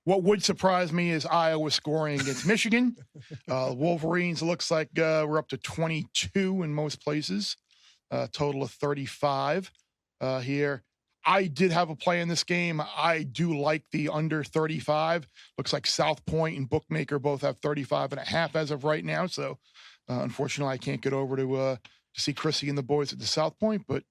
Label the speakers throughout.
Speaker 1: What would surprise me is Iowa scoring against Michigan. Wolverines looks like we're up to 22 in most places, total of 35 here. I did have a play in this game. I do like the under 35. Looks like South Point and Bookmaker both have 35.5 as of right now. So unfortunately, I can't get over to see Chrissy and the boys at the South Point, but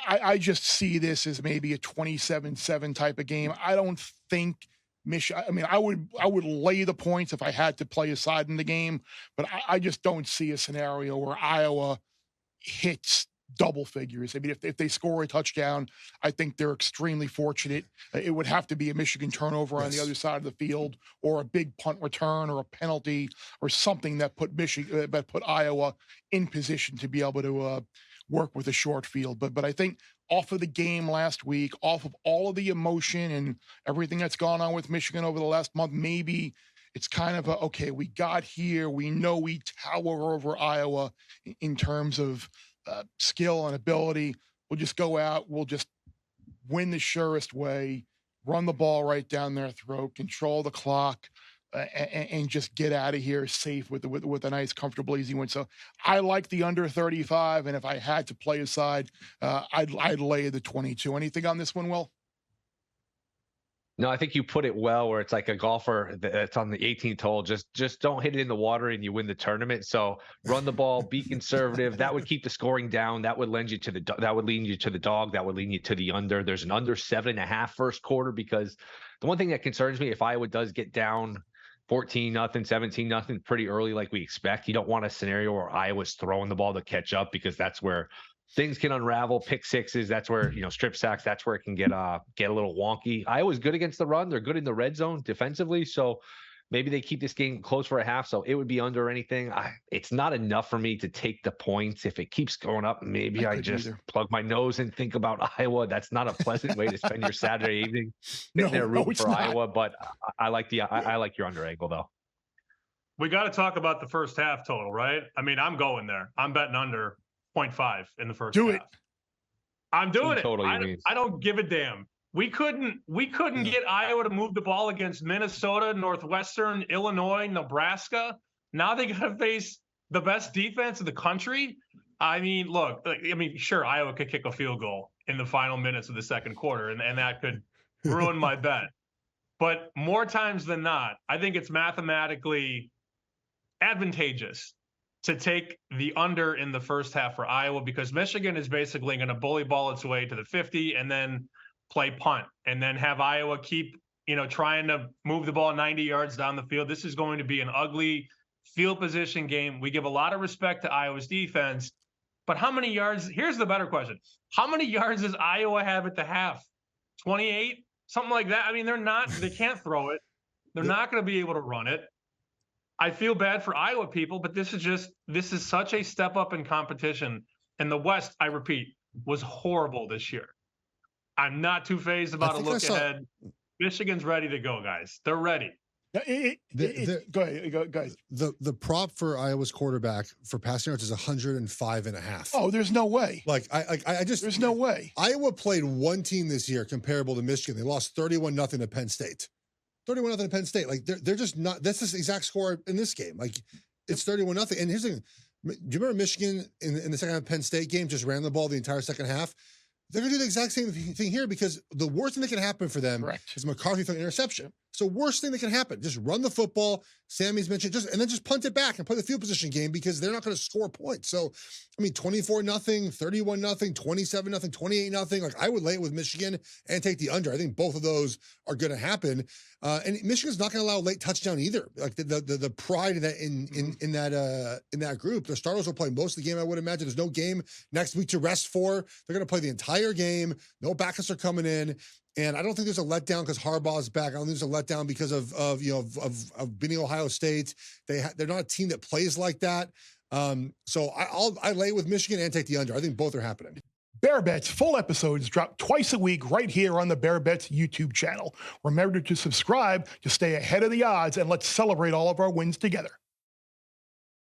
Speaker 1: I just see this as maybe a 27-7 type of game. I don't think I mean, I would lay the points if I had to play a side in the game, but I just don't see a scenario where Iowa hits double figures. I mean, if they score a touchdown, I think they're extremely fortunate. It would have to be a Michigan turnover on the other side of the field, or a big punt return, or a penalty, or something that put Iowa in position to be able to work with a short field. But I think off of the game last week, off of all of the emotion and everything that's gone on with Michigan over the last month, maybe it's kind of okay, we got here. We know we tower over Iowa in terms of skill and ability. We'll just go out. We'll just win the surest way, run the ball right down their throat, control the clock, and just get out of here safe with a nice, comfortable, easy win. So I like the under 35, and if I had to play aside, I'd lay the 22. Anything on this one, Will?
Speaker 2: No, I think you put it well, where it's like a golfer that's on the 18th hole. Just don't hit it in the water and you win the tournament. So run the ball, be conservative. That would keep the scoring down. That would lead you to the dog. That would lead you to the under. There's an under 7.5 first quarter, because the one thing that concerns me, if Iowa does get down 14-0, 17-0 pretty early, like we expect, you don't want a scenario where Iowa's throwing the ball to catch up, because that's where things can unravel. Pick sixes, that's where, strip sacks, that's where it can get a little wonky. Iowa's good against the run. They're good in the red zone defensively. So maybe they keep this game close for a half. So it would be under anything. It's not enough for me to take the points. If it keeps going up, maybe I just plug my nose and think about Iowa. That's not a pleasant way to spend your Saturday evening. They're rooting for Iowa, but I like your under angle though.
Speaker 3: We got to talk about the first half total, right? I mean, I'm going there. I'm betting under 0.5 in the first half.
Speaker 1: Do it.
Speaker 3: I'm doing
Speaker 2: total,
Speaker 3: it. I don't give a damn. We couldn't get Iowa to move the ball against Minnesota, Northwestern, Illinois, Nebraska. Now they got to face the best defense in the country. I mean, look, sure, Iowa could kick a field goal in the final minutes of the second quarter, and that could ruin my bet. But more times than not, I think it's mathematically advantageous to take the under in the first half for Iowa, because Michigan is basically going to bully ball its way to the 50 and then play punt, and then have Iowa keep, trying to move the ball 90 yards down the field. This is going to be an ugly field position game. We give a lot of respect to Iowa's defense, but how many yards? Here's the better question. How many yards does Iowa have at the half? 28? Something like that. I mean, they can't throw it. They're not going to be able to run it. I feel bad for Iowa people, but this is such a step up in competition. And the West, I repeat, was horrible this year. I'm not too phased about a look ahead. Michigan's ready to go, guys. They're ready.
Speaker 1: Go ahead, guys.
Speaker 4: The prop for Iowa's quarterback for passing yards is 105.5.
Speaker 1: Oh, there's no way.
Speaker 4: There's
Speaker 1: no way.
Speaker 4: Iowa played one team this year comparable to Michigan. They lost 31-0 to Penn State. 31-0 to Penn State. They're just not. That's the exact score in this game. It's 31-0. And here's the thing. Do you remember Michigan in the second half Penn State game just ran the ball the entire second half? They're going to do the exact same thing here, because the worst thing that can happen for them is McCarthy throwing an interception. So worst thing that can happen, just run the football. Sammy's mentioned, and then just punt it back and play the field position game, because they're not going to score points. So, 24-0, 31-0, 27-0, 28-0. I would lay it with Michigan and take the under. I think both of those are going to happen. And Michigan's not going to allow a late touchdown either. The pride in that group. The starters will play most of the game, I would imagine. There's no game next week to rest for. They're going to play the entire game. No backups are coming in. And I don't think there's a letdown because Harbaugh is back. I don't think there's a letdown because of beating Ohio State. They're not a team that plays like that. So I lay with Michigan and take the under. I think both are happening.
Speaker 1: Bear Bets full episodes drop twice a week right here on the Bear Bets YouTube channel. Remember to subscribe to stay ahead of the odds, and let's celebrate all of our wins together.